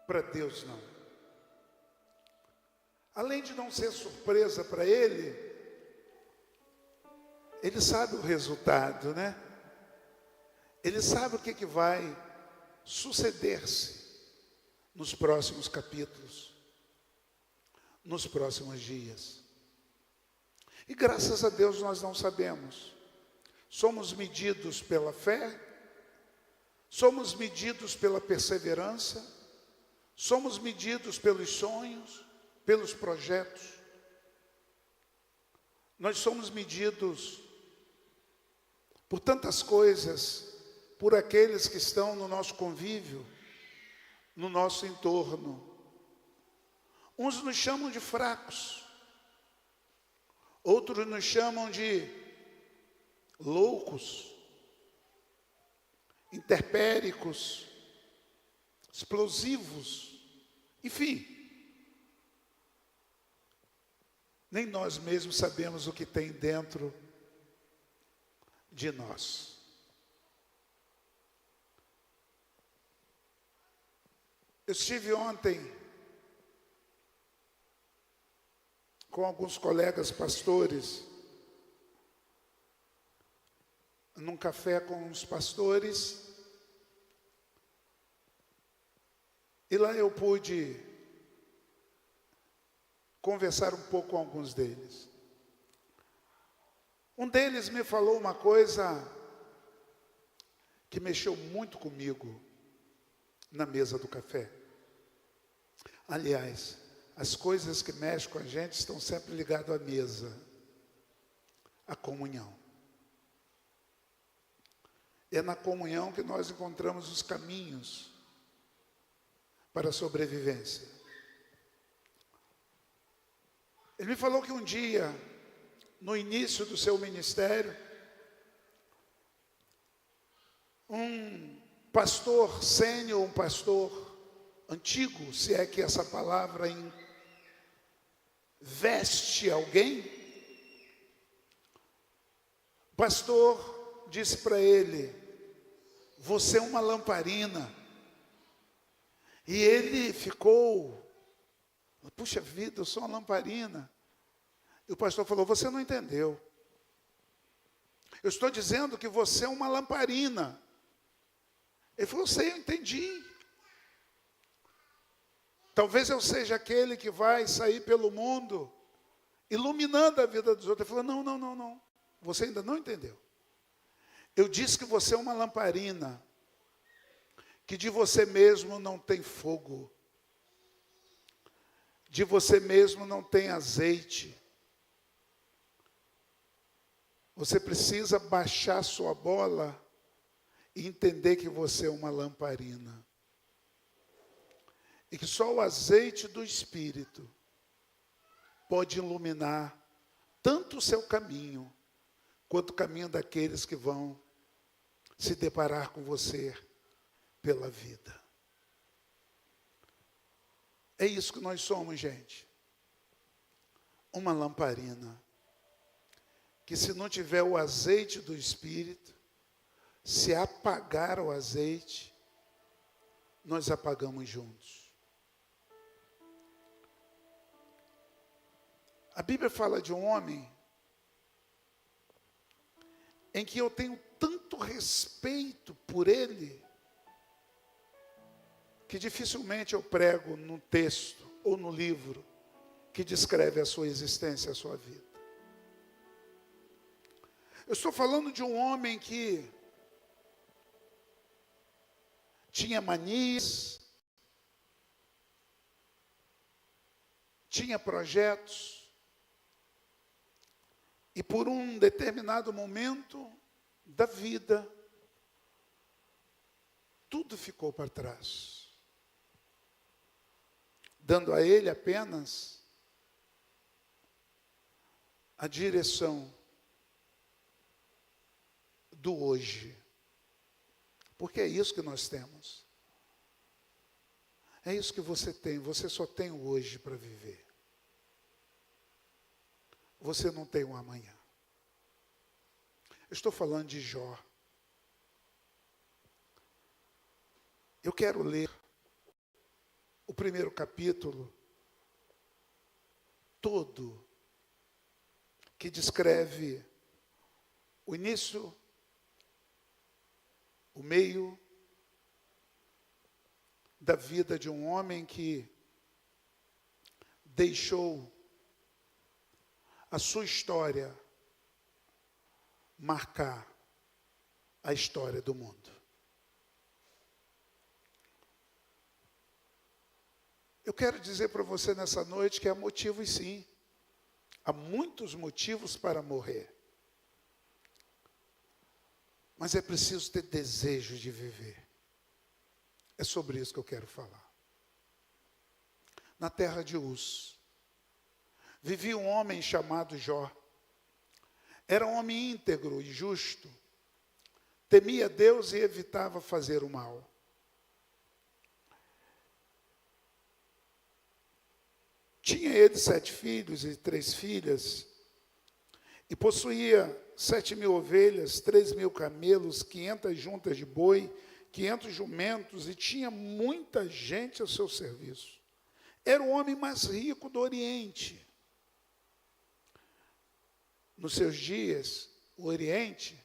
Para Deus não. Além de não ser surpresa para Ele sabe o resultado, né? Ele sabe o que vai suceder-se nos próximos capítulos, nos próximos dias. E graças a Deus nós não sabemos. Somos medidos pela fé, somos medidos pela perseverança, somos medidos pelos sonhos, pelos projetos. Nós somos medidos por tantas coisas, por aqueles que estão no nosso convívio, no nosso entorno. Uns nos chamam de fracos, outros nos chamam de loucos, interpéricos, explosivos, enfim. Nem nós mesmos sabemos o que tem dentro de nós. Eu estive ontem com alguns colegas pastores, num café com os pastores, e lá eu pude conversar um pouco com alguns deles. Um deles me falou uma coisa que mexeu muito comigo na mesa do café. Aliás, as coisas que mexem com a gente estão sempre ligadas à mesa, à comunhão. É na comunhão que nós encontramos os caminhos para a sobrevivência. Ele me falou que um dia, no início do seu ministério, um pastor sênior, um pastor antigo, se é que essa palavra veste alguém, o pastor disse para ele: você é uma lamparina. E ele ficou, puxa vida, eu sou uma lamparina. E o pastor falou: você não entendeu. Eu estou dizendo que você é uma lamparina. Ele falou: eu entendi. Talvez eu seja aquele que vai sair pelo mundo iluminando a vida dos outros. Ele falou: não. Você ainda não entendeu. Eu disse que você é uma lamparina, que de você mesmo não tem fogo, de você mesmo não tem azeite. Você precisa baixar sua bola e entender que você é uma lamparina. E que só o azeite do Espírito pode iluminar tanto o seu caminho, quanto o caminho daqueles que vão se deparar com você pela vida. É isso que nós somos, gente. Uma lamparina. Que se não tiver o azeite do Espírito, se apagar o azeite, nós apagamos juntos. A Bíblia fala de um homem em que eu tenho tanto respeito por ele, que dificilmente eu prego no texto ou no livro que descreve a sua existência, a sua vida. Eu estou falando de um homem que tinha manias, tinha projetos, e por um determinado momento da vida, tudo ficou para trás, dando a ele apenas a direção do hoje. Porque é isso que nós temos. É isso que você tem. Você só tem o hoje para viver. Você não tem um amanhã. Eu estou falando de Jó. Eu quero ler o primeiro capítulo todo, que descreve o início, o meio da vida de um homem que deixou a sua história marcar a história do mundo. Eu quero dizer para você nessa noite que há motivos sim, há muitos motivos para morrer. Mas é preciso ter desejo de viver. É sobre isso que eu quero falar. Na terra de Uz, vivia um homem chamado Jó. Era um homem íntegro e justo. Temia Deus e evitava fazer o mal. Tinha ele 7 filhos e 3 filhas. E possuía 7.000 ovelhas, 3.000 camelos, 500 juntas de boi, 500 jumentos, e tinha muita gente ao seu serviço. Era o homem mais rico do Oriente. Nos seus dias, o Oriente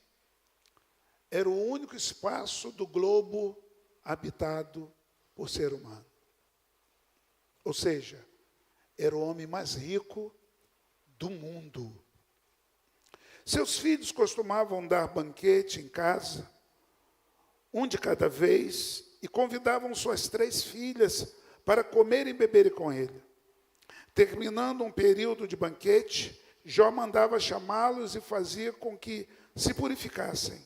era o único espaço do globo habitado por ser humano. Ou seja, era o homem mais rico do mundo. Seus filhos costumavam dar banquete em casa, um de cada vez, e convidavam suas 3 filhas para comer e beber com ele. Terminando um período de banquete, Jó mandava chamá-los e fazia com que se purificassem.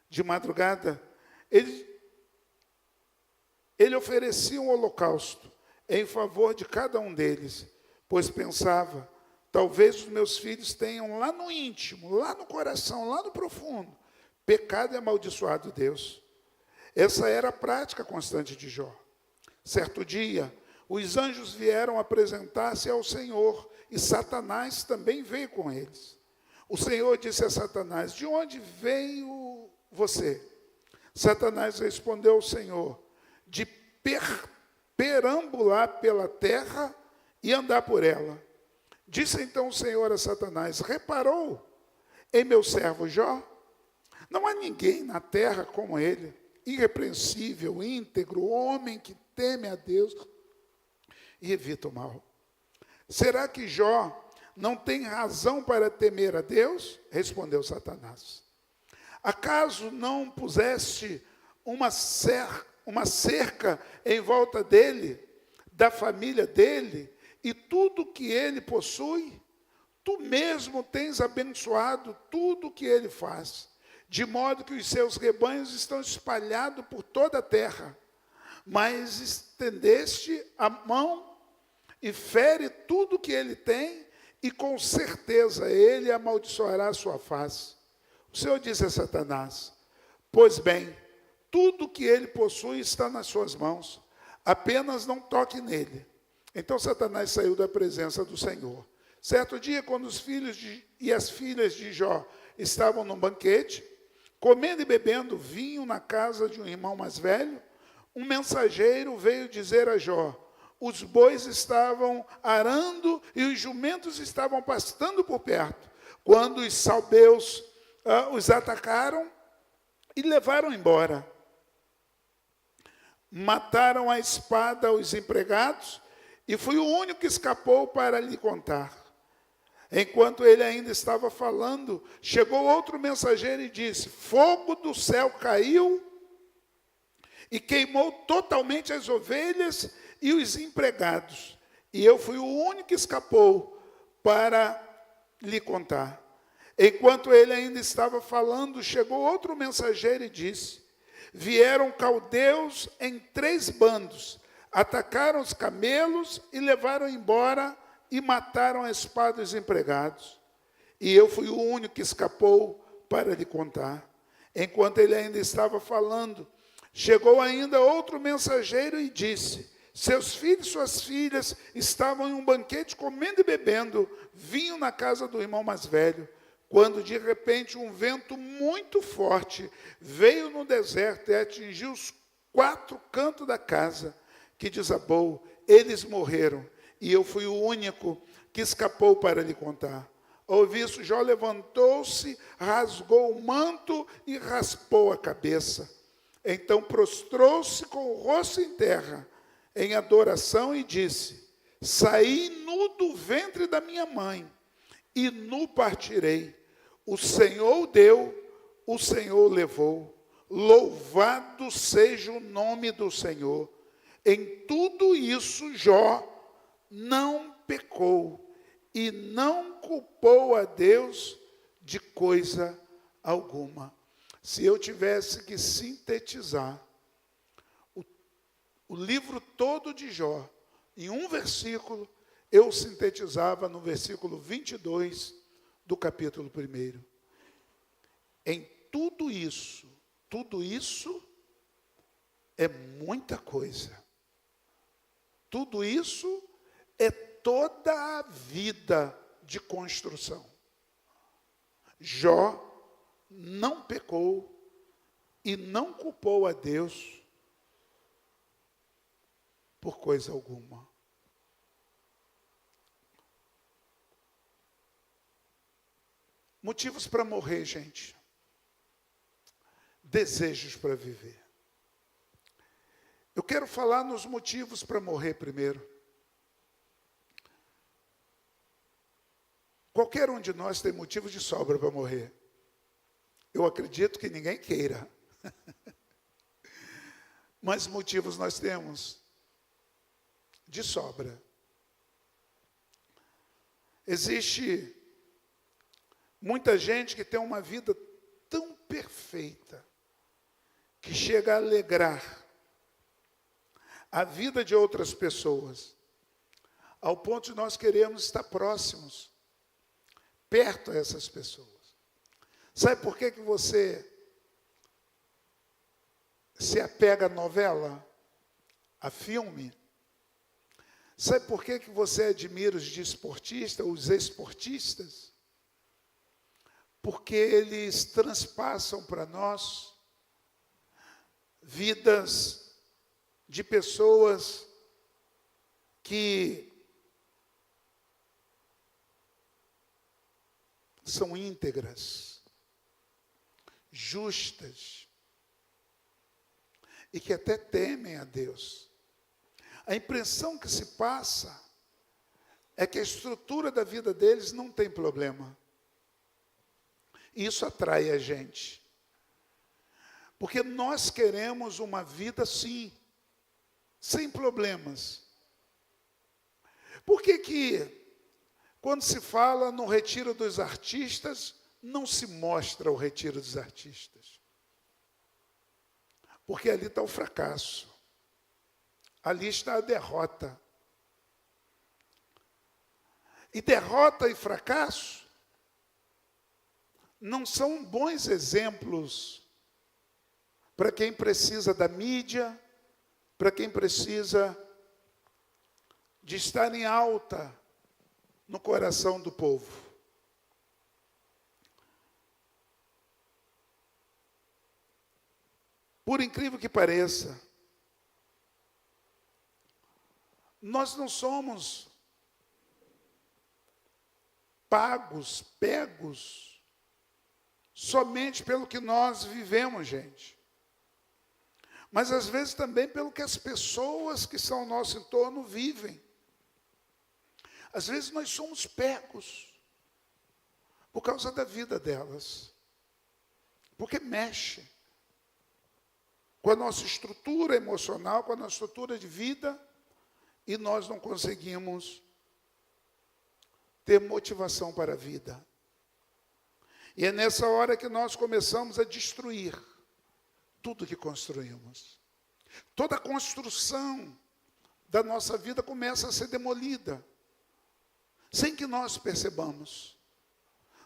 De madrugada, ele oferecia um holocausto em favor de cada um deles, pois pensava, talvez os meus filhos tenham lá no íntimo, lá no coração, lá no profundo, pecado e amaldiçoado Deus. Essa era a prática constante de Jó. Certo dia, os anjos vieram apresentar-se ao Senhor, e Satanás também veio com eles. O Senhor disse a Satanás, de onde veio você? Satanás respondeu ao Senhor, de perambular pela terra e andar por ela. Disse então o Senhor a Satanás, reparou em meu servo Jó? Não há ninguém na terra como ele, irrepreensível, íntegro, homem que teme a Deus e evita o mal. Será que Jó não tem razão para temer a Deus? Respondeu Satanás. Acaso não puseste uma cerca em volta dele, da família dele, e tudo que ele possui? Tu mesmo tens abençoado tudo que ele faz, de modo que os seus rebanhos estão espalhados por toda a terra. Mas estendeste a mão e fere tudo que ele tem, e com certeza ele amaldiçoará a sua face. O Senhor disse a Satanás, pois bem, tudo que ele possui está nas suas mãos, apenas não toque nele. Então Satanás saiu da presença do Senhor. Certo dia, quando os filhos e as filhas de Jó estavam num banquete, comendo e bebendo vinho na casa de um irmão mais velho, um mensageiro veio dizer a Jó, os bois estavam arando e os jumentos estavam pastando por perto, quando os salbeus os atacaram e levaram embora. Mataram a espada os empregados, e fui o único que escapou para lhe contar. Enquanto ele ainda estava falando, chegou outro mensageiro e disse, fogo do céu caiu e queimou totalmente as ovelhas e os empregados. E eu fui o único que escapou para lhe contar. Enquanto ele ainda estava falando, chegou outro mensageiro e disse, vieram caldeus em 3 bandos, atacaram os camelos e levaram embora e mataram a espada os empregados. E eu fui o único que escapou para lhe contar. Enquanto ele ainda estava falando, chegou ainda outro mensageiro e disse, seus filhos e suas filhas estavam em um banquete comendo e bebendo vinho na casa do irmão mais velho, quando de repente um vento muito forte veio no deserto e atingiu os 4 cantos da casa, que desabou, eles morreram, e eu fui o único que escapou para lhe contar. Ao ouvir isso, Jó levantou-se, rasgou o manto e raspou a cabeça. Então prostrou-se com o rosto em terra, em adoração, e disse: saí nu do ventre da minha mãe, e nu partirei. O Senhor deu, o Senhor levou. Louvado seja o nome do Senhor. Em tudo isso, Jó não pecou e não culpou a Deus de coisa alguma. Se eu tivesse que sintetizar o livro todo de Jó em um versículo, eu sintetizava no versículo 22 do capítulo 1. Em tudo isso é muita coisa. Tudo isso é toda a vida de construção. Jó não pecou e não culpou a Deus por coisa alguma. Motivos para morrer, gente. Desejos para viver. Eu quero falar nos motivos para morrer primeiro. Qualquer um de nós tem motivo de sobra para morrer. Eu acredito que ninguém queira. Mas motivos nós temos de sobra. Existe muita gente que tem uma vida tão perfeita que chega a alegrar a vida de outras pessoas, ao ponto de nós queremos estar próximos, perto dessas pessoas. Sabe por que você se apega à novela, a filme? Sabe por que você admira os desportistas, os esportistas? Porque eles transpassam para nós vidas de pessoas que são íntegras, justas e que até temem a Deus. A impressão que se passa é que a estrutura da vida deles não tem problema. Isso atrai a gente. Porque nós queremos uma vida assim, sem problemas. Por que quando se fala no retiro dos artistas, não se mostra o retiro dos artistas? Porque ali está o fracasso. Ali está a derrota. E derrota e fracasso não são bons exemplos para quem precisa da mídia, para quem precisa de estar em alta no coração do povo. Por incrível que pareça, nós não somos pegos, somente pelo que nós vivemos, gente. Mas às vezes também pelo que as pessoas que são ao nosso entorno vivem. Às vezes nós somos pegos por causa da vida delas. Porque mexe com a nossa estrutura emocional, com a nossa estrutura de vida, e nós não conseguimos ter motivação para a vida. E é nessa hora que nós começamos a destruir tudo que construímos. Toda a construção da nossa vida começa a ser demolida, sem que nós percebamos.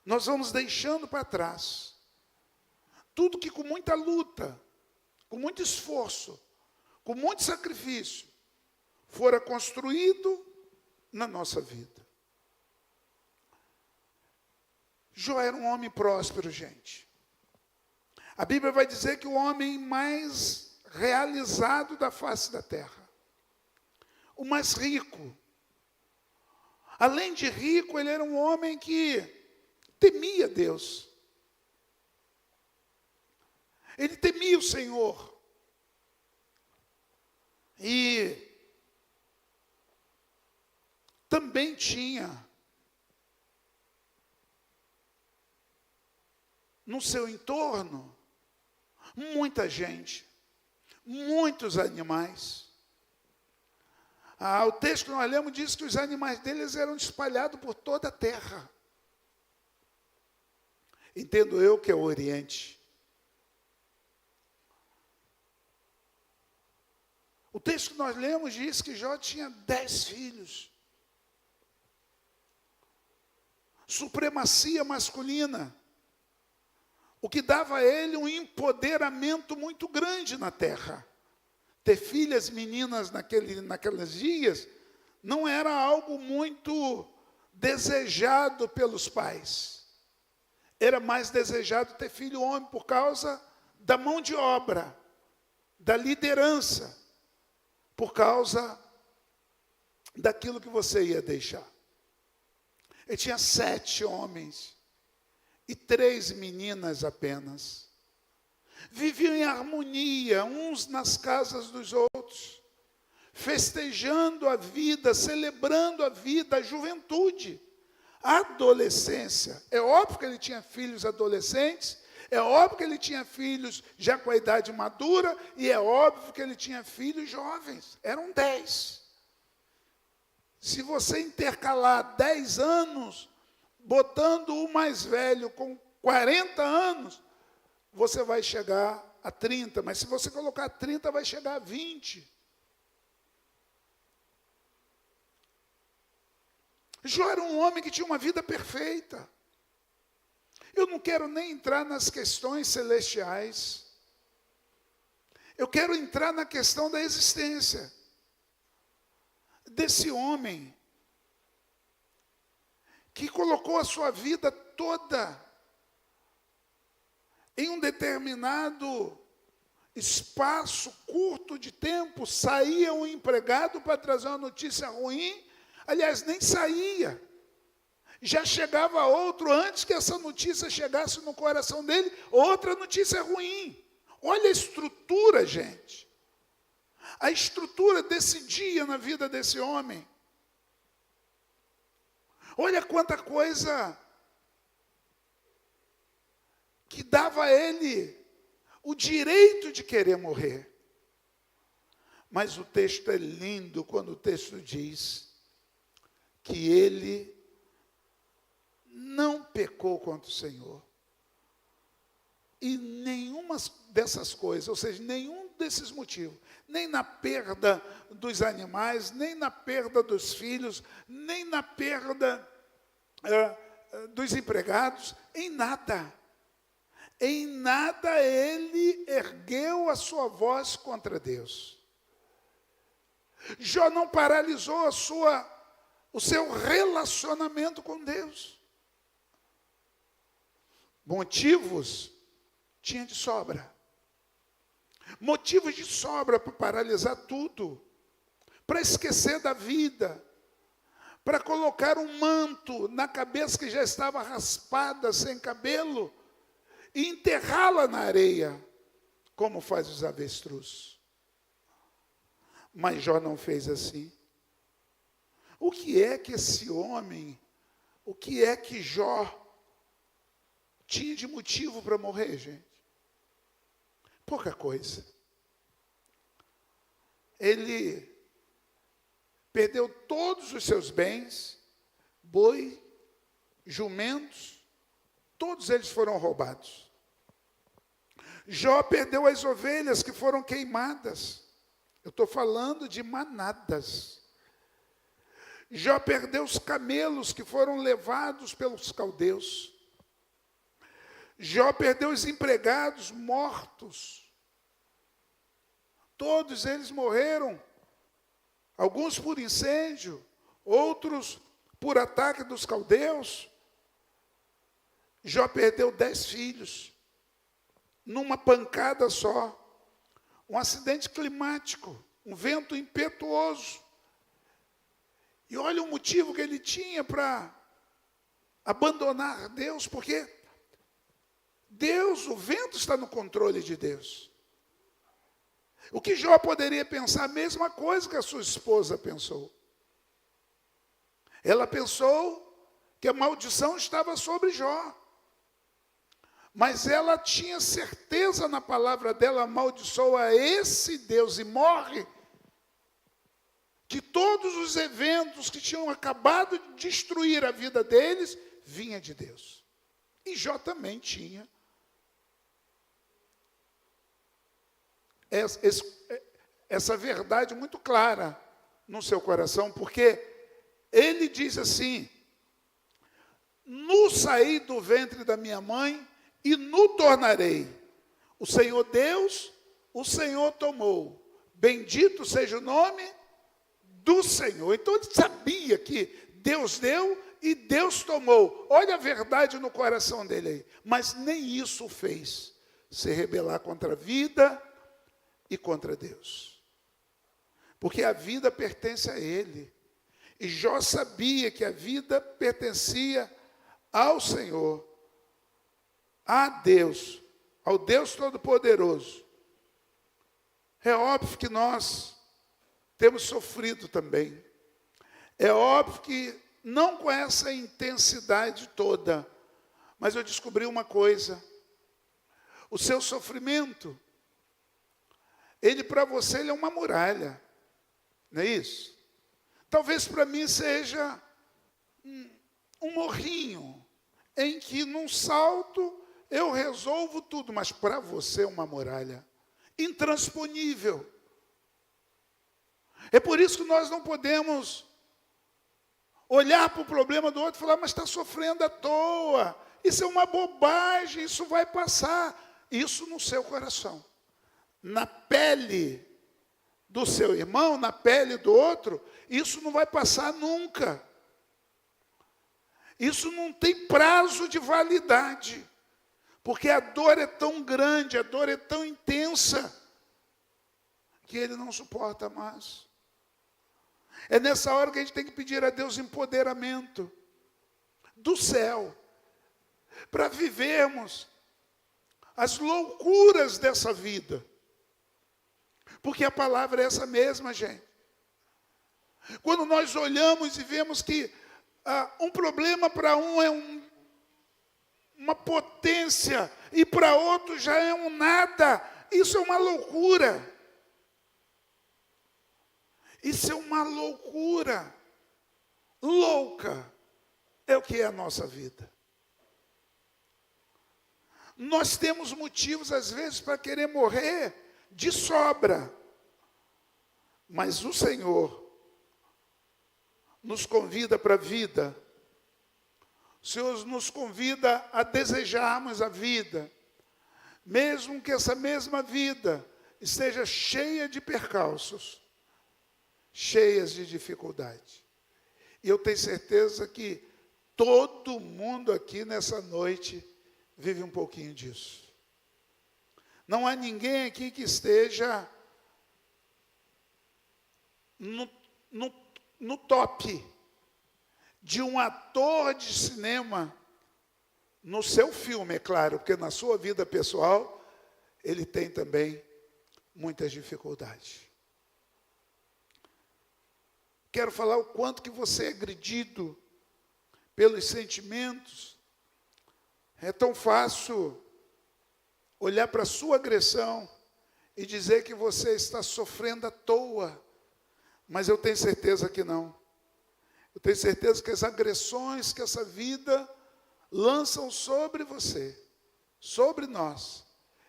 Nós vamos deixando para trás tudo que com muita luta, com muito esforço, com muito sacrifício, fora construído na nossa vida. Jó era um homem próspero, gente. A Bíblia vai dizer que o homem mais realizado da face da terra. o mais rico. Além de rico, ele era um homem que temia Deus. Ele temia o Senhor. E também tinha no seu entorno muita gente, muitos animais. O texto que nós lemos diz que os animais deles eram espalhados por toda a terra. Entendo eu que é o Oriente. O texto que nós lemos diz que Jó tinha 10 filhos. Supremacia masculina. O que dava a ele um empoderamento muito grande na terra. Ter filhas meninas naqueles dias não era algo muito desejado pelos pais. Era mais desejado ter filho homem por causa da mão de obra, da liderança, por causa daquilo que você ia deixar. Ele tinha 7 homens e 3 meninas apenas. Viviam em harmonia, uns nas casas dos outros, festejando a vida, celebrando a vida, a juventude, a adolescência. É óbvio que ele tinha filhos adolescentes, é óbvio que ele tinha filhos já com a idade madura, e é óbvio que ele tinha filhos jovens. Eram 10. Se você intercalar 10 anos, botando o mais velho com 40 anos, você vai chegar a 30, mas se você colocar 30, vai chegar a 20. Jó era um homem que tinha uma vida perfeita. Eu não quero nem entrar nas questões celestiais. Eu quero entrar na questão da existência desse homem que colocou a sua vida toda em um determinado espaço curto de tempo. Saía um empregado para trazer uma notícia ruim, aliás, nem saía. Já chegava outro, antes que essa notícia chegasse no coração dele, outra notícia ruim. Olha a estrutura, gente. A estrutura desse dia na vida desse homem. Olha quanta coisa que dava a ele o direito de querer morrer. Mas o texto é lindo quando o texto diz que ele não pecou contra o Senhor. E nenhuma dessas coisas, ou seja, nenhum desses motivos, nem na perda dos animais, nem na perda dos filhos, nem na perda dos empregados, em nada ele ergueu a sua voz contra Deus. Jó não paralisou o seu relacionamento com Deus. Motivos tinha de sobra. Motivos de sobra para paralisar tudo, para esquecer da vida, para colocar um manto na cabeça que já estava raspada, sem cabelo, e enterrá-la na areia, como faz os avestruz. Mas Jó não fez assim. O que é que esse homem, o que é que Jó tinha de motivo para morrer, gente? Pouca coisa. Ele perdeu todos os seus bens, boi, jumentos, todos eles foram roubados. Jó perdeu as ovelhas que foram queimadas. Eu estou falando de manadas. Jó perdeu os camelos que foram levados pelos caldeus. Jó perdeu os empregados mortos. Todos eles morreram. Alguns por incêndio, outros por ataque dos caldeus. Jó perdeu 10 filhos, numa pancada só. Um acidente climático, um vento impetuoso. E olha o motivo que ele tinha para abandonar Deus, porque Deus, o vento está no controle de Deus. O que Jó poderia pensar? A mesma coisa que a sua esposa pensou. Ela pensou que a maldição estava sobre Jó. Mas ela tinha certeza na palavra dela, amaldiçoa esse Deus e morre, que todos os eventos que tinham acabado de destruir a vida deles, vinha de Deus. E Jó também tinha essa verdade muito clara no seu coração, porque ele diz assim: nu saí do ventre da minha mãe e nu tornarei. O Senhor Deus, o Senhor tomou. Bendito seja o nome do Senhor. Então ele sabia que Deus deu e Deus tomou. Olha a verdade no coração dele aí. Mas nem isso o fez se rebelar contra a vida e contra Deus. Porque a vida pertence a ele. E Jó sabia que a vida pertencia ao Senhor, a Deus, ao Deus Todo-Poderoso. É óbvio que nós temos sofrido também. É óbvio que não com essa intensidade toda, mas eu descobri uma coisa: o seu sofrimento, ele para você ele é uma muralha, não é isso? Talvez para mim seja um morrinho, em que num salto eu resolvo tudo, mas para você é uma muralha intransponível. É por isso que nós não podemos olhar para o problema do outro e falar, mas está sofrendo à toa, isso é uma bobagem, isso vai passar. Isso no seu coração. Na pele do seu irmão, na pele do outro, isso não vai passar nunca. Isso não tem prazo de validade, porque a dor é tão grande, a dor é tão intensa, que ele não suporta mais. É nessa hora que a gente tem que pedir a Deus empoderamento do céu, para vivermos as loucuras dessa vida. Porque a palavra é essa mesma, gente. Quando nós olhamos e vemos que um problema para um é uma potência e para outro já é um nada, isso é uma loucura. Isso é uma loucura. Louca é o que é a nossa vida. Nós temos motivos, às vezes, para querer morrer de sobra. Mas o Senhor nos convida para a vida. O Senhor nos convida a desejarmos a vida. Mesmo que essa mesma vida esteja cheia de percalços, cheias de dificuldade. E eu tenho certeza que todo mundo aqui nessa noite vive um pouquinho disso. Não há ninguém aqui que esteja no top de um ator de cinema no seu filme, é claro, porque na sua vida pessoal ele tem também muitas dificuldades. Quero falar o quanto que você é agredido pelos sentimentos. É tão fácil olhar para a sua agressão e dizer que você está sofrendo à toa. Mas eu tenho certeza que não. Eu tenho certeza que as agressões que essa vida lançam sobre você, sobre nós,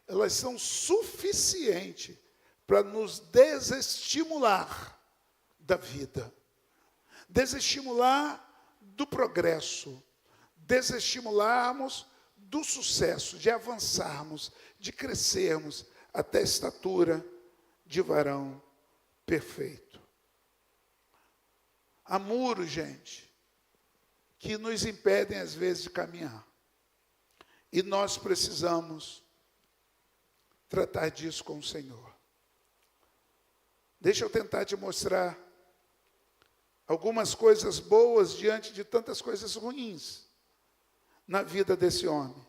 elas são suficientes para nos desestimular da vida, desestimular do progresso, desestimularmos do sucesso, de avançarmos, de crescermos até a estatura de varão perfeito. Há muros, gente, que nos impedem às vezes de caminhar. E nós precisamos tratar disso com o Senhor. Deixa eu tentar te mostrar algumas coisas boas diante de tantas coisas ruins na vida desse homem,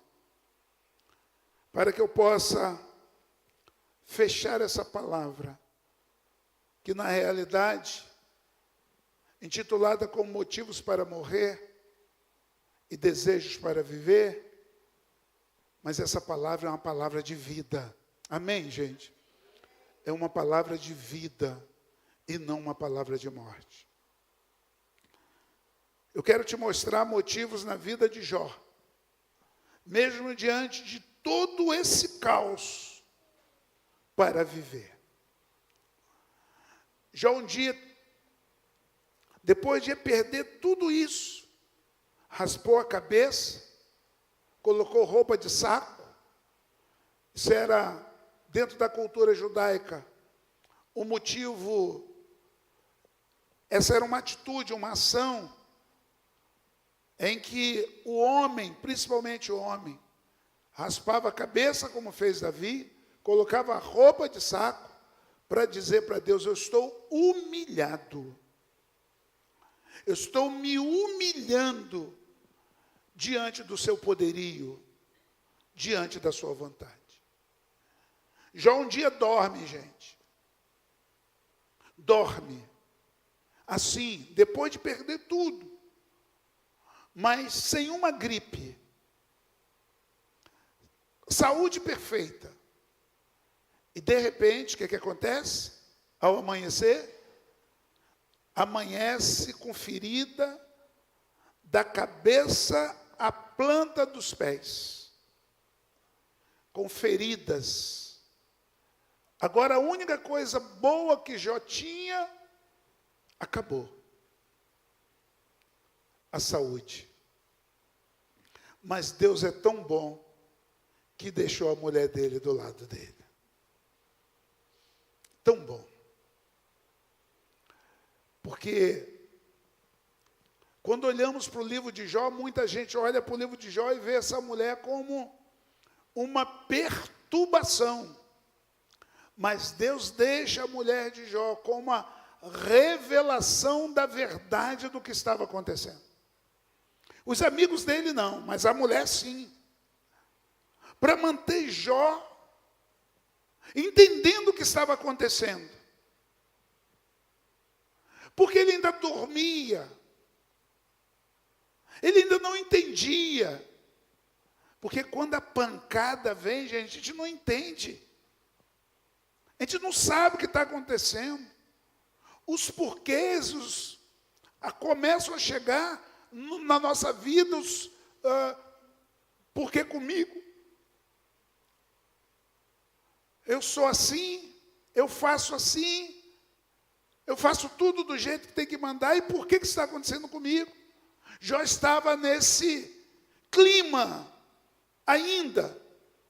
para que eu possa fechar essa palavra, que na realidade, intitulada como Motivos para Morrer e Desejos para Viver, mas essa palavra é uma palavra de vida. Amém, gente? É uma palavra de vida e não uma palavra de morte. Eu quero te mostrar motivos na vida de Jó, mesmo diante de todo esse caos, para viver. Jó um dia, depois de perder tudo isso, raspou a cabeça, colocou roupa de saco. Isso era, dentro da cultura judaica, o motivo, essa era uma atitude, uma ação, em que o homem, principalmente o homem, raspava a cabeça, como fez Davi, colocava roupa de saco, para dizer para Deus: eu estou humilhado. Eu estou me humilhando diante do seu poderio, diante da sua vontade. Jó um dia dorme, gente. Dorme. Assim, depois de perder tudo. Mas sem uma gripe. Saúde perfeita. E de repente, o que acontece? Ao amanhecer, amanhece com ferida da cabeça à planta dos pés. Com feridas. Agora a única coisa boa que Jó tinha, acabou. A saúde. Mas Deus é tão bom que deixou a mulher dele do lado dele. Tão bom. Porque quando olhamos para o livro de Jó, muita gente olha para o livro de Jó e vê essa mulher como uma perturbação. Mas Deus deixa a mulher de Jó como uma revelação da verdade do que estava acontecendo. Os amigos dele não, mas a mulher sim. Para manter Jó entendendo o que estava acontecendo. Porque ele ainda dormia. Ele ainda não entendia. Porque quando a pancada vem, gente, a gente não entende. A gente não sabe o que está acontecendo. Os porquês começam a chegar na nossa vida, por que comigo? Eu sou assim, eu faço tudo do jeito que tem que mandar, e por que isso está acontecendo comigo? Jó estava nesse clima ainda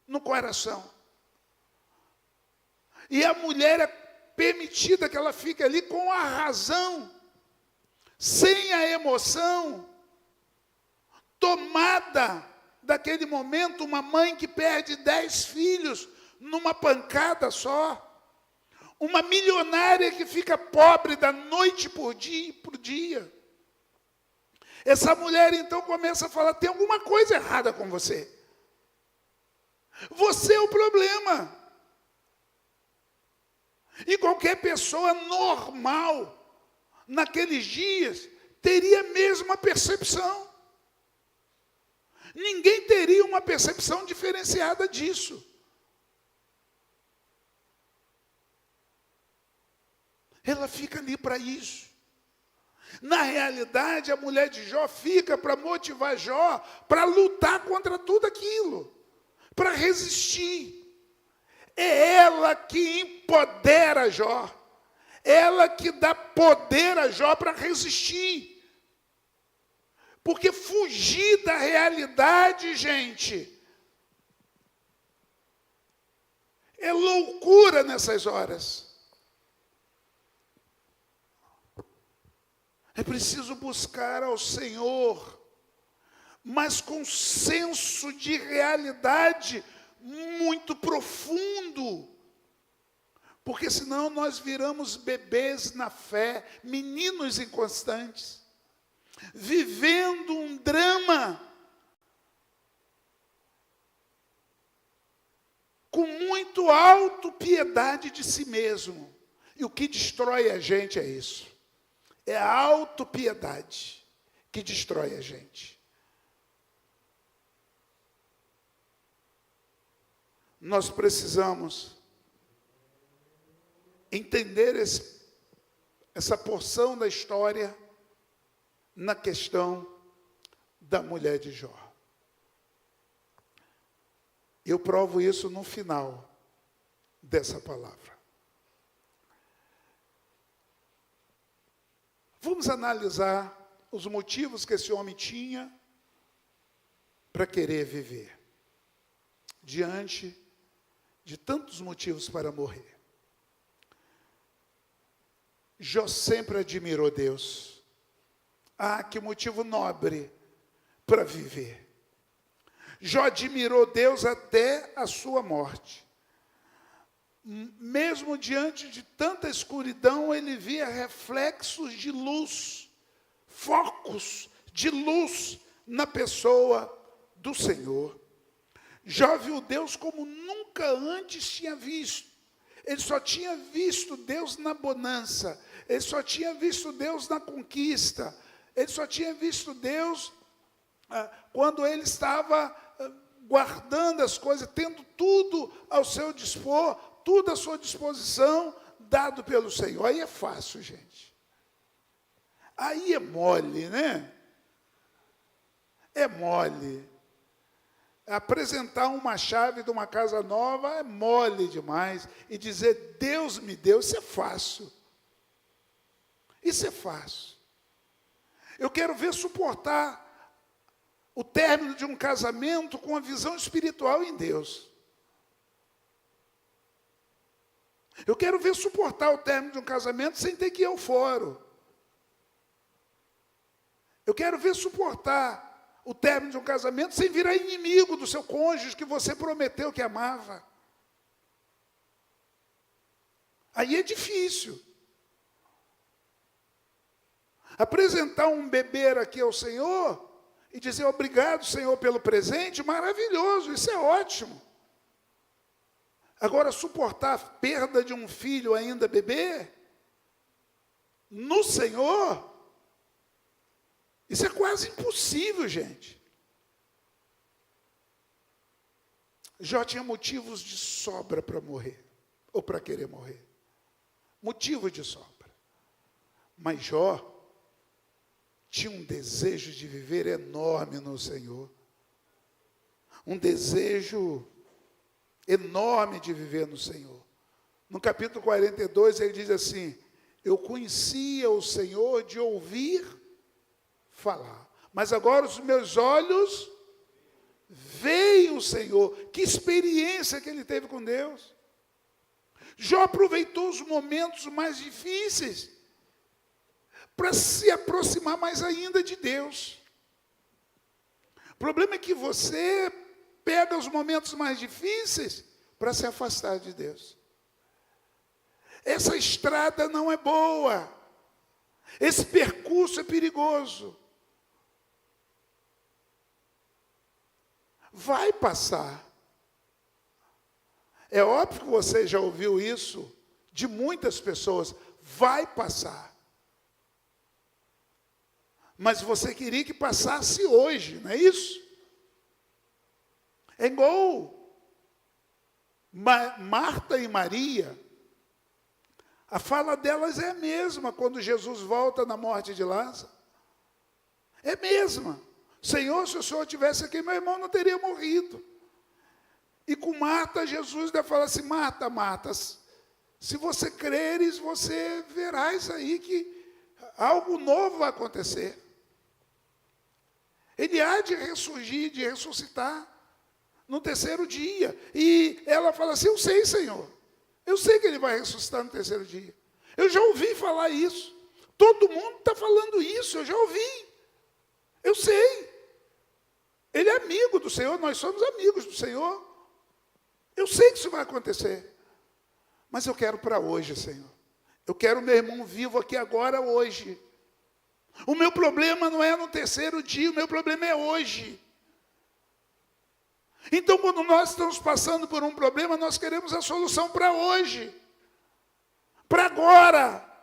no coração. E a mulher é permitida que ela fique ali com a razão, sem a emoção, tomada daquele momento, uma mãe que perde 10 filhos numa pancada só, uma milionária que fica pobre da noite por dia. Essa mulher então começa a falar: tem alguma coisa errada com você. Você é o problema. E qualquer pessoa normal, naqueles dias, teria a mesma percepção. Ninguém teria uma percepção diferenciada disso. Ela fica ali para isso. Na realidade, a mulher de Jó fica para motivar Jó, para lutar contra tudo aquilo, para resistir. É ela que empodera Jó. Ela que dá poder a Jó para resistir. Porque fugir da realidade, gente, é loucura nessas horas. É preciso buscar ao Senhor, mas com senso de realidade muito profundo. Porque senão nós viramos bebês na fé, meninos inconstantes, vivendo um drama, com muito autopiedade de si mesmo. E o que destrói a gente é isso. É a autopiedade que destrói a gente. Nós precisamos entender essa porção da história na questão da mulher de Jó. Eu provo isso no final dessa palavra. Vamos analisar os motivos que esse homem tinha para querer viver, diante de tantos motivos para morrer. Jó sempre admirou Deus. Ah, que motivo nobre para viver. Jó admirou Deus até a sua morte. Mesmo diante de tanta escuridão, ele via reflexos de luz, focos de luz na pessoa do Senhor. Jó viu Deus como nunca antes tinha visto. Ele só tinha visto Deus na bonança. Ele só tinha visto Deus na conquista. Ele só tinha visto Deus quando ele estava guardando as coisas, tendo tudo ao seu dispor, tudo à sua disposição, dado pelo Senhor. Aí é fácil, gente. Aí é mole, né? É mole. Apresentar uma chave de uma casa nova é mole demais. E dizer, Deus me deu, isso é fácil. Isso é fácil. Eu quero ver suportar o término de um casamento com a visão espiritual em Deus. Eu quero ver suportar o término de um casamento sem ter que ir ao fórum. Eu quero ver suportar o término de um casamento sem virar inimigo do seu cônjuge que você prometeu que amava. Aí é difícil. Apresentar um bebê aqui ao Senhor e dizer obrigado, Senhor, pelo presente, maravilhoso, isso é ótimo. Agora, suportar a perda de um filho ainda bebê, no Senhor, isso é quase impossível, gente. Jó tinha motivos de sobra para morrer, ou para querer morrer. Motivo de sobra. Mas Jó tinha um desejo de viver enorme no Senhor. Um desejo enorme de viver no Senhor. No capítulo 42, ele diz assim, eu conhecia o Senhor de ouvir falar, mas agora os meus olhos veem o Senhor. Que experiência que ele teve com Deus. Jó aproveitou os momentos mais difíceis para se aproximar mais ainda de Deus. O problema é que você pega os momentos mais difíceis para se afastar de Deus. Essa estrada não é boa. Esse percurso é perigoso. Vai passar. É óbvio que você já ouviu isso de muitas pessoas. Vai passar. Mas você queria que passasse hoje, não é isso? É igual Marta e Maria. A fala delas é a mesma quando Jesus volta na morte de Lázaro. É a mesma. Senhor, se o Senhor estivesse aqui, meu irmão não teria morrido. E com Marta, Jesus deve falar assim, Marta, Marta, se você creres, você verás aí que algo novo vai acontecer. Ele há de ressurgir, de ressuscitar no terceiro dia. E ela fala assim, eu sei, Senhor. Eu sei que ele vai ressuscitar no terceiro dia. Eu já ouvi falar isso. Todo mundo está falando isso, eu já ouvi. Eu sei. Ele é amigo do Senhor, nós somos amigos do Senhor. Eu sei que isso vai acontecer. Mas eu quero para hoje, Senhor. Eu quero meu irmão vivo aqui agora, hoje. O meu problema não é no terceiro dia, o meu problema é hoje. Então, quando nós estamos passando por um problema, nós queremos a solução para hoje. Para agora.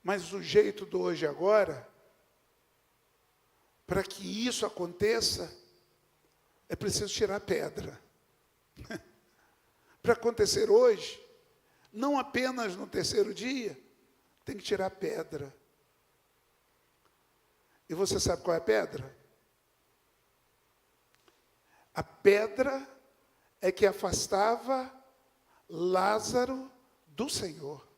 Mas o jeito do hoje e agora, para que isso aconteça, é preciso tirar a pedra. Para acontecer hoje, não apenas no terceiro dia, tem que tirar a pedra. E você sabe qual é a pedra? A pedra é que afastava Lázaro do Senhor.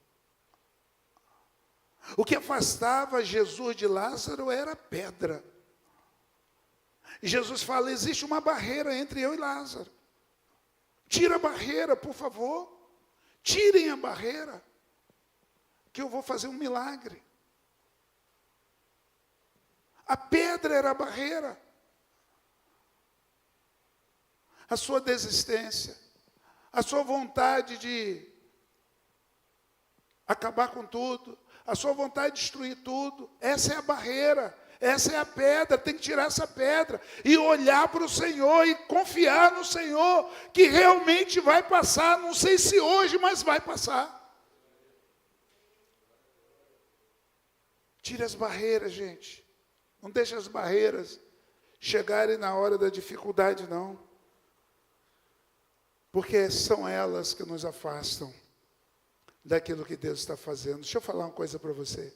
O que afastava Jesus de Lázaro era a pedra. E Jesus fala, existe uma barreira entre eu e Lázaro. Tira a barreira, por favor. Tirem a barreira, que eu vou fazer um milagre. A pedra era a barreira. A sua desistência, a sua vontade de acabar com tudo, a sua vontade de destruir tudo, essa é a barreira, essa é a pedra, tem que tirar essa pedra e olhar para o Senhor e confiar no Senhor, que realmente vai passar, não sei se hoje, mas vai passar. Tire as barreiras, gente, não deixe as barreiras chegarem na hora da dificuldade, não, porque são elas que nos afastam daquilo que Deus está fazendo. Deixa eu falar uma coisa para você.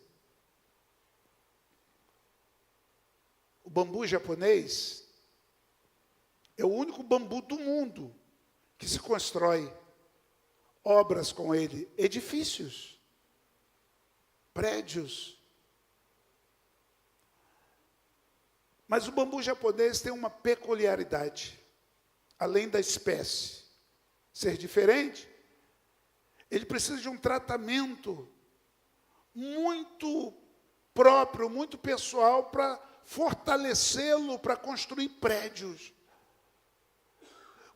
O bambu japonês é o único bambu do mundo que se constrói obras com ele, edifícios, prédios. Mas o bambu japonês tem uma peculiaridade, além da espécie ser diferente, ele precisa de um tratamento muito próprio, muito pessoal, para fortalecê-lo, para construir prédios.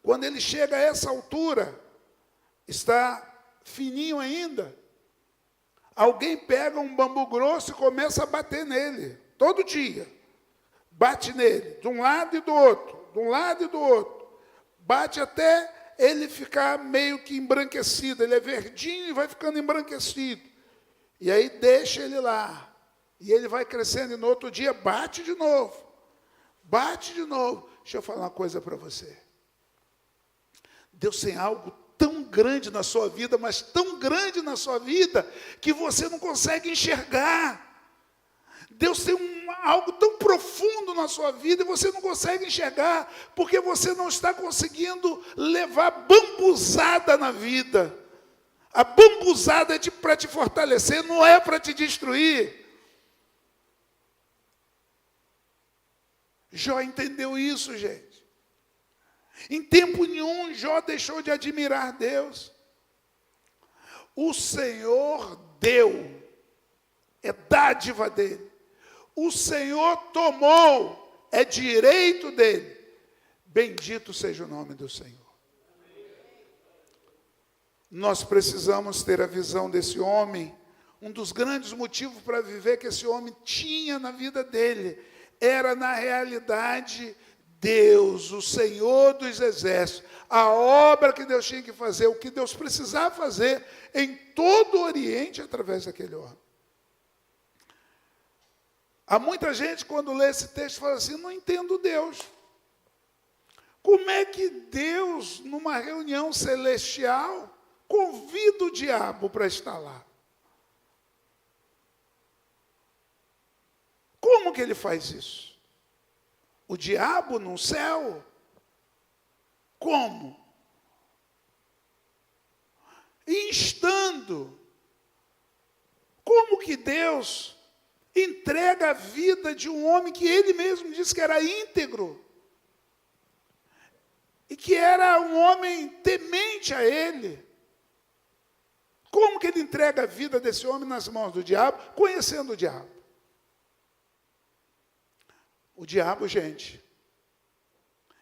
Quando ele chega a essa altura, está fininho ainda, alguém pega um bambu grosso e começa a bater nele, todo dia. Bate nele, de um lado e do outro, de um lado e do outro. Bate até ele ficar meio que embranquecido, ele é verdinho e vai ficando embranquecido. E aí deixa ele lá. E ele vai crescendo e no outro dia bate de novo. Bate de novo. Deixa eu falar uma coisa para você. Deus tem algo tão grande na sua vida, mas tão grande na sua vida, que você não consegue enxergar. Deus tem algo tão profundo na sua vida e você não consegue enxergar, porque você não está conseguindo levar bambuzada na vida. A bambuzada é para te fortalecer, não é para te destruir. Jó entendeu isso, gente. Em tempo nenhum, Jó deixou de admirar Deus. O Senhor deu, é dádiva dele. O Senhor tomou, é direito dele. Bendito seja o nome do Senhor. Nós precisamos ter a visão desse homem. Um dos grandes motivos para viver que esse homem tinha na vida dele era, na realidade, Deus, o Senhor dos exércitos, a obra que Deus tinha que fazer, o que Deus precisava fazer em todo o Oriente através daquele homem. Há muita gente, quando lê esse texto, fala assim, não entendo Deus. Como é que Deus, numa reunião celestial, convida o diabo para estar lá? Como que ele faz isso? O diabo no céu? Como? Instando. Como que Deus entrega a vida de um homem que ele mesmo disse que era íntegro e que era um homem temente a ele? Como que ele entrega a vida desse homem nas mãos do diabo, conhecendo o diabo? O diabo, gente,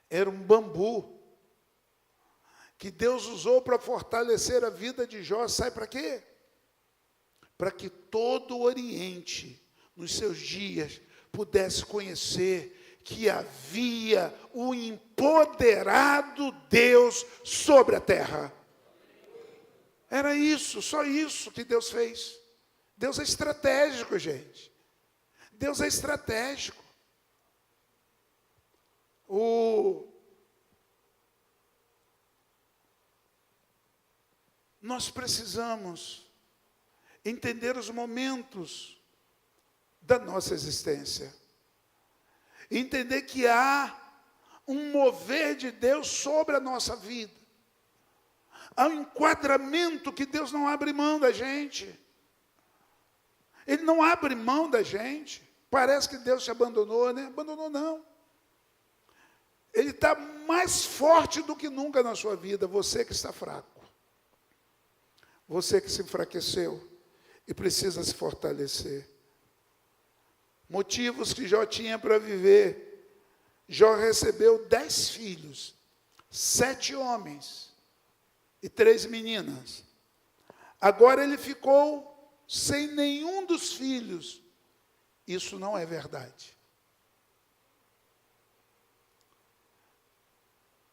era um bambu que Deus usou para fortalecer a vida de Jó. Sabe para quê? Para que todo o Oriente, nos seus dias, pudesse conhecer que havia o empoderado Deus sobre a terra. Era isso, só isso que Deus fez. Deus é estratégico, gente. Deus é estratégico. Nós precisamos entender os momentos da nossa existência. Entender que há um mover de Deus sobre a nossa vida. Há um enquadramento que Deus não abre mão da gente. Ele não abre mão da gente. Parece que Deus te abandonou, né? Abandonou não. Ele está mais forte do que nunca na sua vida. Você que está fraco. Você que se enfraqueceu e precisa se fortalecer. Motivos que Jó tinha para viver. Jó recebeu 10 filhos, 7 homens e 3 meninas. Agora ele ficou sem nenhum dos filhos. Isso não é verdade.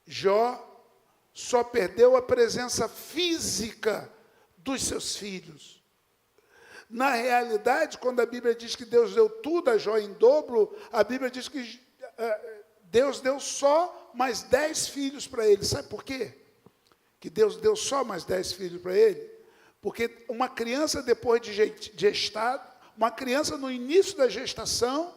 Jó só perdeu a presença física dos seus filhos. Na realidade, quando a Bíblia diz que Deus deu tudo a Jó em dobro, a Bíblia diz que Deus deu só mais 10 filhos para ele. Sabe por quê? Que Deus deu só mais 10 filhos para ele? Porque uma criança depois de gestado, uma criança no início da gestação,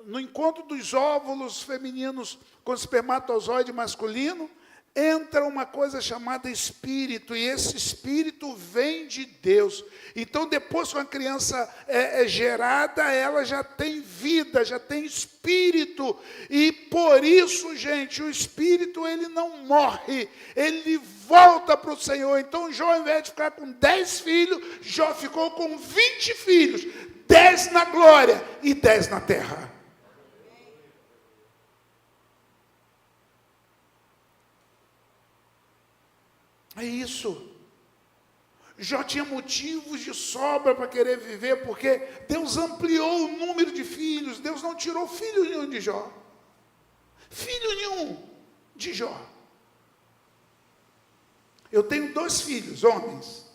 no encontro dos óvulos femininos com espermatozoide masculino, entra uma coisa chamada espírito, e esse espírito vem de Deus. Então, depois que uma criança é gerada, ela já tem vida, já tem espírito, e por isso, gente, o espírito, ele não morre, ele volta para o Senhor. Então, Jó, ao invés de ficar com 10 filhos, Jó ficou com 20 filhos, 10 na glória e 10 na terra. É isso. Jó tinha motivos de sobra para querer viver, porque Deus ampliou o número de filhos. Deus não tirou filho nenhum de Jó. Filho nenhum de Jó. Eu tenho 2 filhos, homens.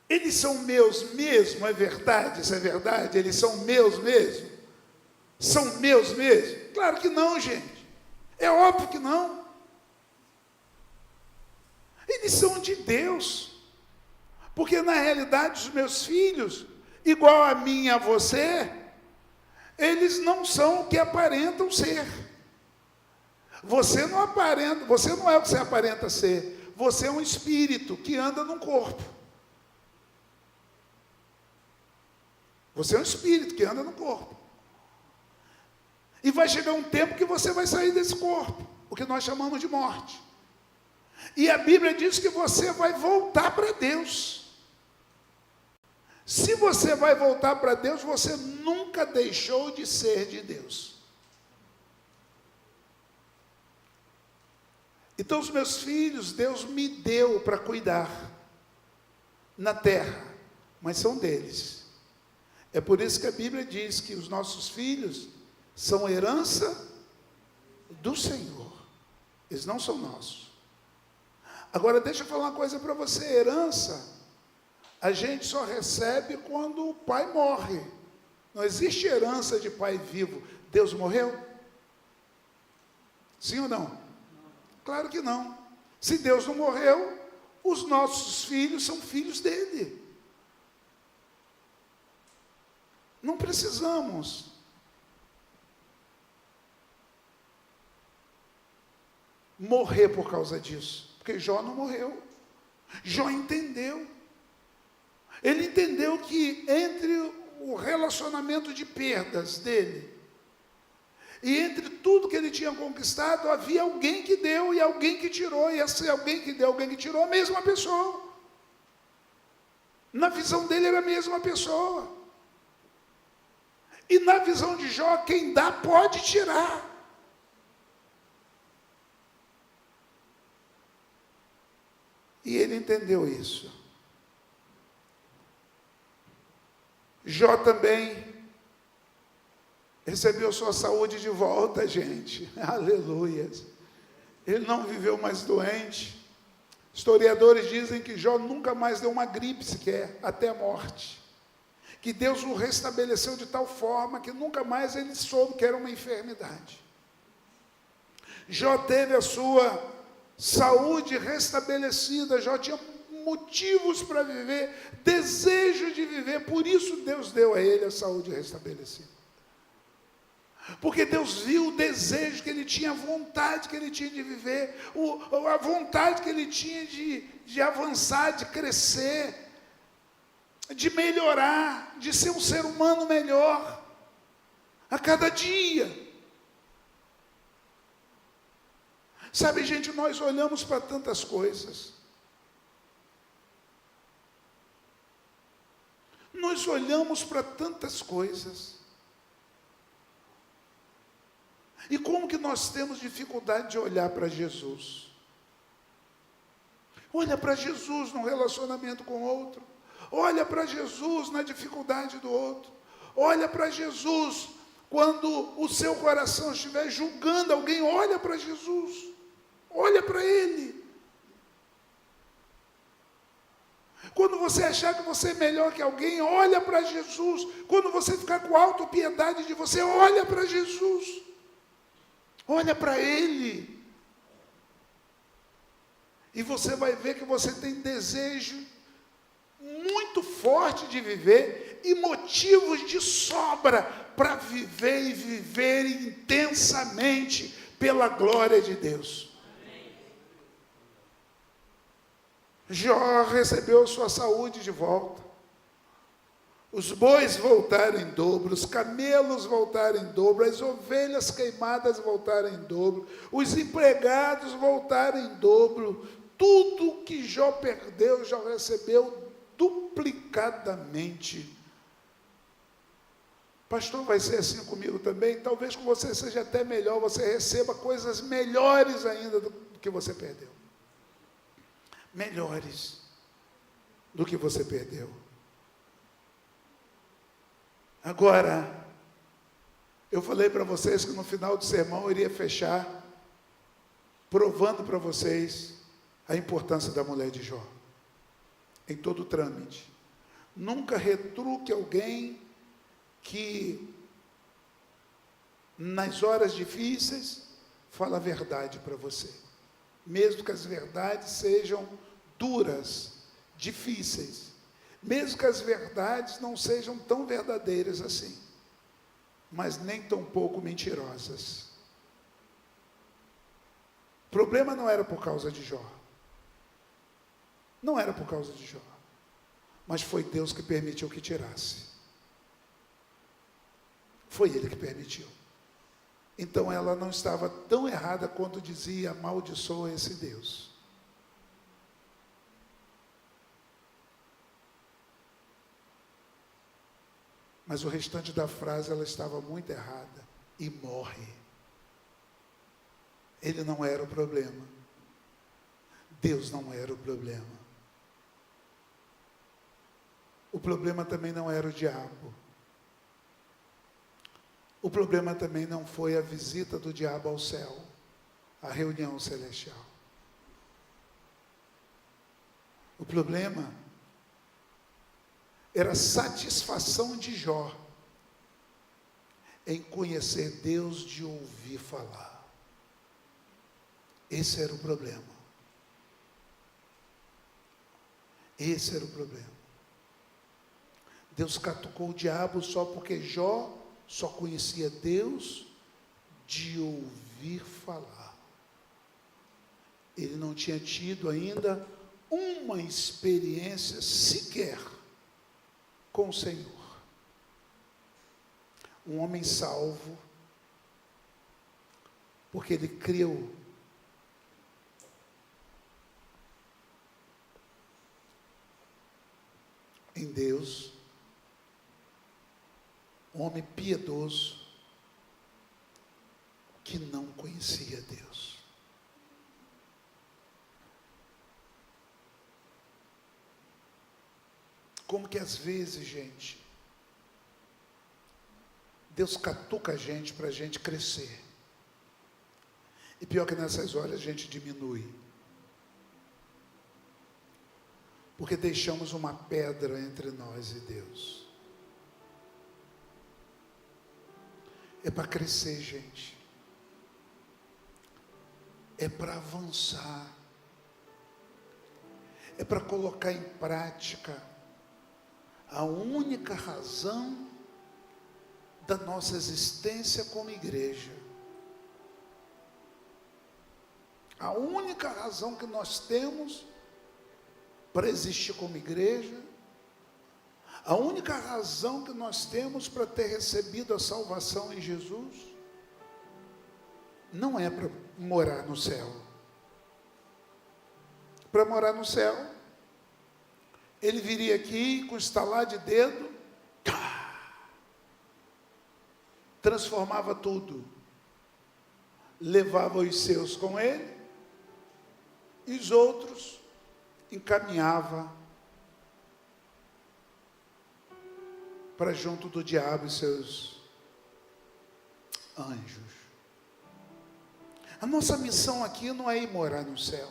Eles são meus mesmo, é verdade? Isso é verdade? Eles são meus mesmo? São meus mesmo? Claro que não, gente. É óbvio que não. Eles são de Deus, porque na realidade os meus filhos, igual a mim e a você, eles não são o que aparentam ser. Você não aparenta, você não é o que você aparenta ser, você é um espírito que anda num corpo. Você é um espírito que anda no corpo. E vai chegar um tempo que você vai sair desse corpo, o que nós chamamos de morte. E a Bíblia diz que você vai voltar para Deus. Se você vai voltar para Deus, você nunca deixou de ser de Deus. Então, os meus filhos, Deus me deu para cuidar na terra, mas são deles. É por isso que a Bíblia diz que os nossos filhos são herança do Senhor. Eles não são nossos. Agora, deixa eu falar uma coisa para você. Herança, a gente só recebe quando o pai morre. Não existe herança de pai vivo. Deus morreu? Sim ou não? Claro que não. Se Deus não morreu, os nossos filhos são filhos dele. Não precisamos morrer por causa disso. Porque Jó não morreu. Jó entendeu. Ele entendeu que entre o relacionamento de perdas dele e entre tudo que ele tinha conquistado, havia alguém que deu e alguém que tirou. E esse alguém que deu, alguém que tirou, a mesma pessoa. Na visão dele era a mesma pessoa. E na visão de Jó, quem dá pode tirar. E ele entendeu isso. Jó também recebeu sua saúde de volta, gente. Aleluia. Ele não viveu mais doente. Historiadores dizem que Jó nunca mais deu uma gripe sequer, até a morte. Que Deus o restabeleceu de tal forma que nunca mais ele soube que era uma enfermidade. Jó teve a sua saúde restabelecida, Jó tinha motivos para viver, desejo de viver, por isso Deus deu a ele a saúde restabelecida. Porque Deus viu o desejo que ele tinha, a vontade que ele tinha de viver, a vontade que ele tinha de avançar, de crescer, de melhorar, de ser um ser humano melhor, a cada dia. Sabe, gente, nós olhamos para tantas coisas. Nós olhamos para tantas coisas. E como que nós temos dificuldade de olhar para Jesus? Olha para Jesus no relacionamento com o outro. Olha para Jesus na dificuldade do outro. Olha para Jesus quando o seu coração estiver julgando alguém. Olha para Jesus. Olha para Ele. Quando você achar que você é melhor que alguém, olha para Jesus. Quando você ficar com autopiedade de você, olha para Jesus. Olha para Ele. E você vai ver que você tem desejo muito forte de viver e motivos de sobra para viver e viver intensamente pela glória de Deus. Jó recebeu sua saúde de volta. Os bois voltaram em dobro, os camelos voltaram em dobro, as ovelhas queimadas voltaram em dobro, os empregados voltaram em dobro. Tudo que Jó perdeu, Jó recebeu duplicadamente. Pastor, vai ser assim comigo também? Talvez com você seja até melhor, você receba coisas melhores ainda do que você perdeu. Melhores do que você perdeu. Agora, eu falei para vocês que no final do sermão eu iria fechar provando para vocês a importância da mulher de Jó em todo o trâmite. Nunca retruque alguém que nas horas difíceis fala a verdade para você, mesmo que as verdades sejam duras, difíceis, mesmo que as verdades não sejam tão verdadeiras assim, mas nem tão pouco mentirosas. O problema não era por causa de Jó. Não era por causa de Jó. Mas foi Deus que permitiu que tirasse. Foi Ele que permitiu. Então ela não estava tão errada quanto dizia: amaldiçoa esse Deus. Mas o restante da frase ela estava muito errada. E morre. Ele não era o problema. Deus não era o problema. O problema também não era o diabo. O problema também não foi a visita do diabo ao céu, a reunião celestial. O problema era a satisfação de Jó em conhecer Deus de ouvir falar. Esse era o problema. Esse era o problema. Deus catucou o diabo só porque Jó só conhecia Deus de ouvir falar. Ele não tinha tido ainda uma experiência sequer com o Senhor. Um homem salvo, porque ele creu em Deus, um homem piedoso, que não conhecia Deus. Como que às vezes, gente, Deus catuca a gente para a gente crescer. E pior que nessas horas a gente diminui. Porque deixamos uma pedra entre nós e Deus. É para crescer, gente. É para avançar. É para colocar em prática a única razão da nossa existência como igreja. A única razão que nós temos para existir como igreja, a única razão que nós temos para ter recebido a salvação em Jesus, não é para morar no céu. Para morar no céu, ele viria aqui com estalar de dedo, transformava tudo, levava os seus com ele, e os outros encaminhava para junto do diabo e seus anjos. A nossa missão aqui não é ir morar no céu.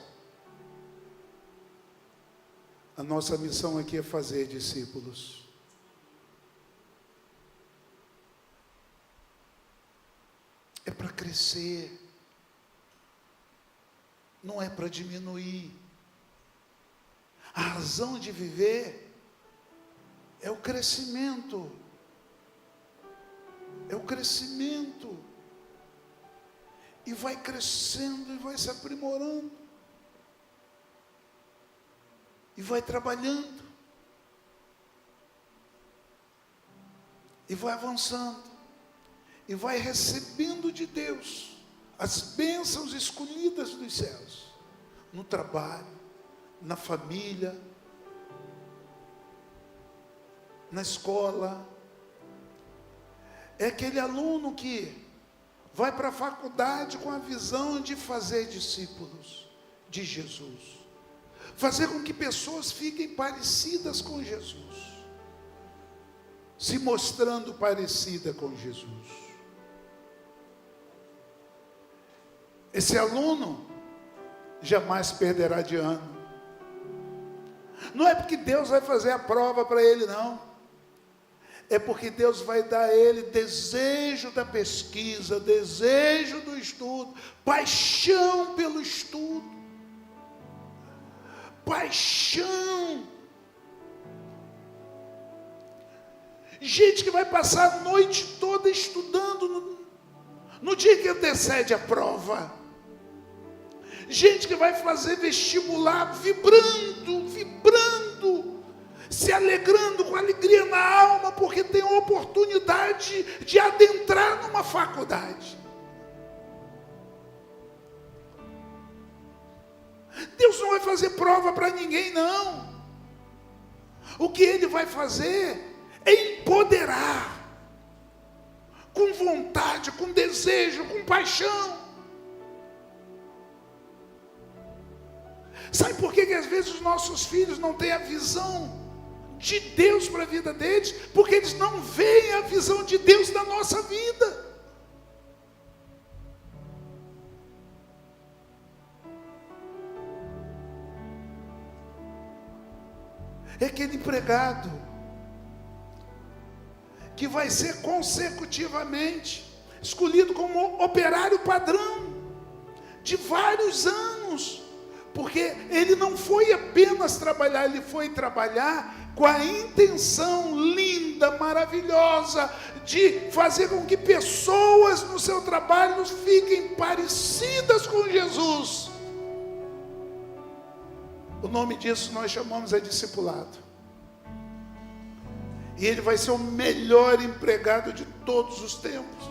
A nossa missão aqui é fazer discípulos. É para crescer. Não é para diminuir. A razão de viver é o crescimento. É o crescimento. E vai crescendo e vai se aprimorando. E vai trabalhando. E vai avançando. E vai recebendo de Deus as bênçãos escolhidas dos céus. No trabalho, na família, na escola. É aquele aluno que vai para a faculdade com a visão de fazer discípulos de Jesus. Fazer com que pessoas fiquem parecidas com Jesus. Se mostrando parecida com Jesus. Esse aluno jamais perderá de ano. Não é porque Deus vai fazer a prova para ele, não. É porque Deus vai dar a ele desejo da pesquisa, desejo do estudo, paixão pelo estudo, paixão. Gente que vai passar a noite toda estudando no dia que antecede a prova. Gente que vai fazer vestibular vibrando, se alegrando com alegria na alma, porque tem a oportunidade de adentrar numa faculdade. Deus não vai fazer prova para ninguém, não. O que Ele vai fazer é empoderar, com vontade, com desejo, com paixão. Sabe por que às vezes os nossos filhos não têm a visão de Deus para a vida deles? Porque eles não veem a visão de Deus na nossa vida. É aquele empregado que vai ser consecutivamente escolhido como operário padrão de vários anos, porque ele não foi apenas trabalhar, ele foi trabalhar com a intenção linda, maravilhosa, de fazer com que pessoas no seu trabalho fiquem parecidas com Jesus. O nome disso nós chamamos de discipulado. E ele vai ser o melhor empregado de todos os tempos,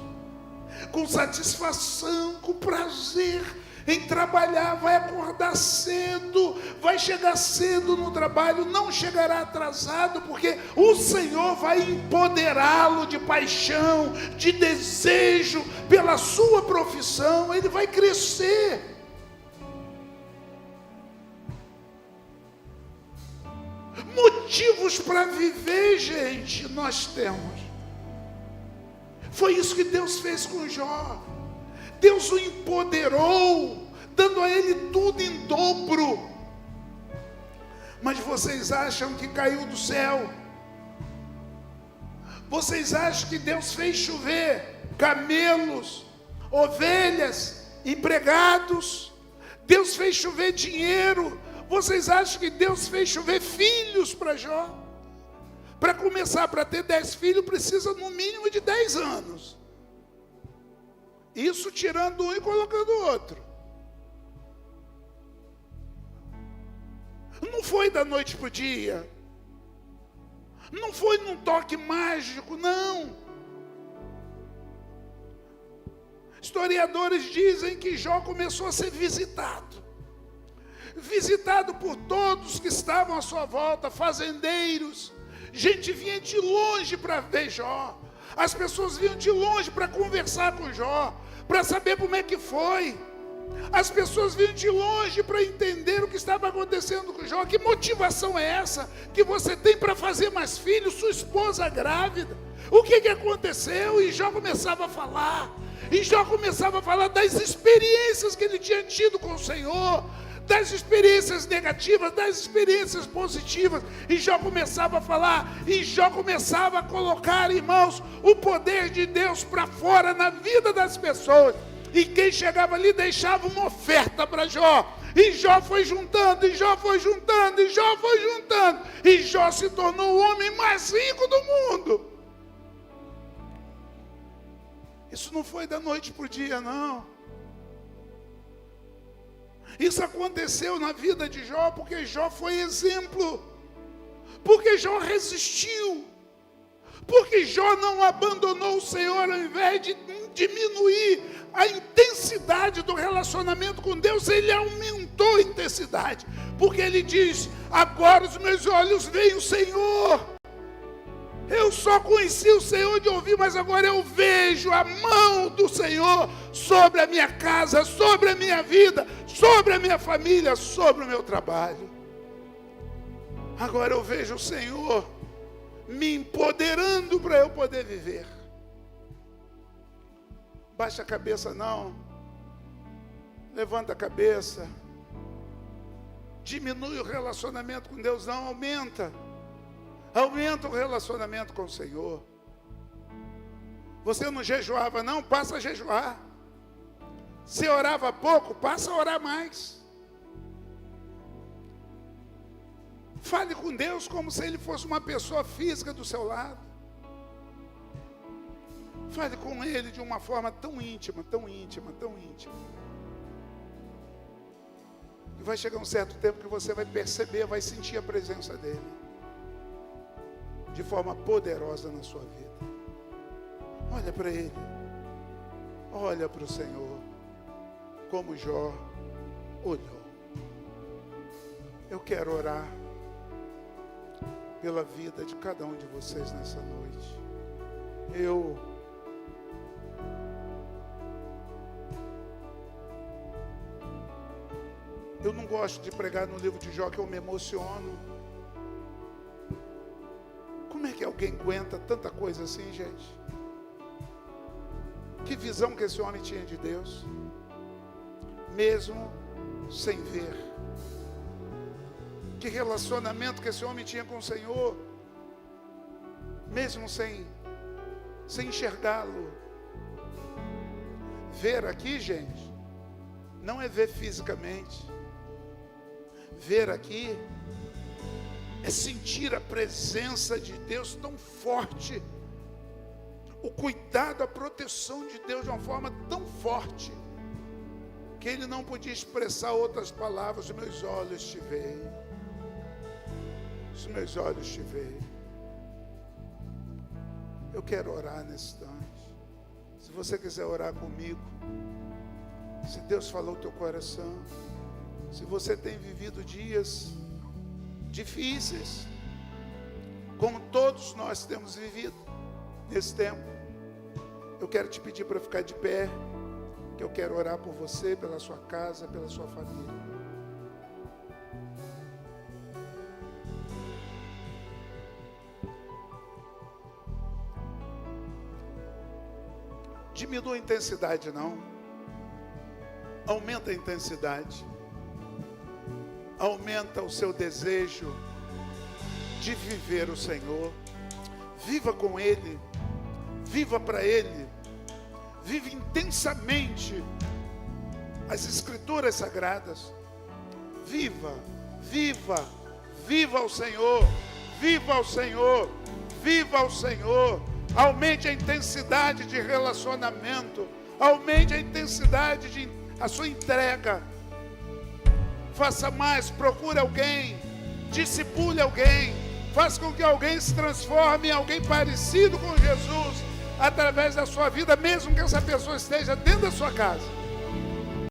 com satisfação, com prazer, em trabalhar, vai acordar cedo, vai chegar cedo no trabalho, não chegará atrasado, porque o Senhor vai empoderá-lo de paixão, de desejo pela sua profissão, ele vai crescer. Motivos para viver, gente, nós temos. Foi isso que Deus fez com Jó. Deus o empoderou, dando a ele tudo em dobro. Mas vocês acham que caiu do céu? Vocês acham que Deus fez chover camelos, ovelhas, empregados? Deus fez chover dinheiro? Vocês acham que Deus fez chover filhos para Jó? Para começar, para ter 10 filhos, precisa no mínimo de 10 anos. Isso tirando um e colocando o outro. Não foi da noite para o dia. Não foi num toque mágico, não. Historiadores dizem que Jó começou a ser visitado. Visitado por todos que estavam à sua volta, fazendeiros. Gente vinha de longe para ver Jó. As pessoas vinham de longe para conversar com Jó, para saber como é que foi. As pessoas vinham de longe para entender o que estava acontecendo com Jó. Que motivação é essa que você tem para fazer mais filhos, sua esposa grávida? O que aconteceu? E Jó começava a falar. E Jó começava a falar das experiências que ele tinha tido com o Senhor, das experiências negativas, das experiências positivas. E Jó começava a falar, e Jó começava a colocar, irmãos, o poder de Deus para fora na vida das pessoas. E quem chegava ali deixava uma oferta para Jó. E Jó foi juntando, e Jó foi juntando, e Jó foi juntando. E Jó se tornou o homem mais rico do mundo. Isso não foi da noite para o dia, não. Isso aconteceu na vida de Jó porque Jó foi exemplo, porque Jó resistiu, porque Jó não abandonou o Senhor. Ao invés de diminuir a intensidade do relacionamento com Deus, ele aumentou a intensidade, porque ele diz: agora os meus olhos veem o Senhor. Eu só conheci o Senhor de ouvir, mas agora eu vejo a mão do Senhor sobre a minha casa, sobre a minha vida, sobre a minha família, sobre o meu trabalho. Agora eu vejo o Senhor me empoderando para eu poder viver. Baixa a cabeça não, levanta a cabeça. Diminui o relacionamento com Deus não, aumenta. Aumenta o relacionamento com o Senhor. Você não jejuava não? Passa a jejuar. Se orava pouco, passa a orar mais. Fale com Deus como se Ele fosse uma pessoa física do seu lado. Fale com Ele de uma forma tão íntima, tão íntima, tão íntima. E vai chegar um certo tempo que você vai perceber, vai sentir a presença dEle de forma poderosa na sua vida. Olha para Ele, olha para o Senhor, como Jó olhou. Eu quero orar pela vida de cada um de vocês nessa noite. Eu não gosto de pregar no livro de Jó, que eu me emociono. Como é que alguém aguenta tanta coisa assim, gente? Que visão que esse homem tinha de Deus, mesmo sem ver. Que relacionamento que esse homem tinha com o Senhor, mesmo sem enxergá-lo. Ver aqui, gente, não é ver fisicamente. Ver aqui é sentir a presença de Deus tão forte, o cuidado, a proteção de Deus de uma forma tão forte, que ele não podia expressar outras palavras. Os meus olhos te veem, os meus olhos te veem. Eu quero orar nesse instante. Se você quiser orar comigo, Se Deus falou o teu coração, se você tem vivido dias difíceis, como todos nós temos vivido nesse tempo, eu quero te pedir para ficar de pé, que eu quero orar por você, pela sua casa, pela sua família. Diminua a intensidade não, aumenta a intensidade, aumenta o seu desejo de viver o Senhor. Viva com Ele, viva para Ele, vive intensamente as Escrituras Sagradas. Viva, viva, viva ao Senhor, viva ao Senhor, viva ao Senhor. Aumente a intensidade de relacionamento, aumente a intensidade de a sua entrega. Faça mais, procure alguém, discipule alguém, faça com que alguém se transforme em alguém parecido com Jesus através da sua vida, mesmo que essa pessoa esteja dentro da sua casa.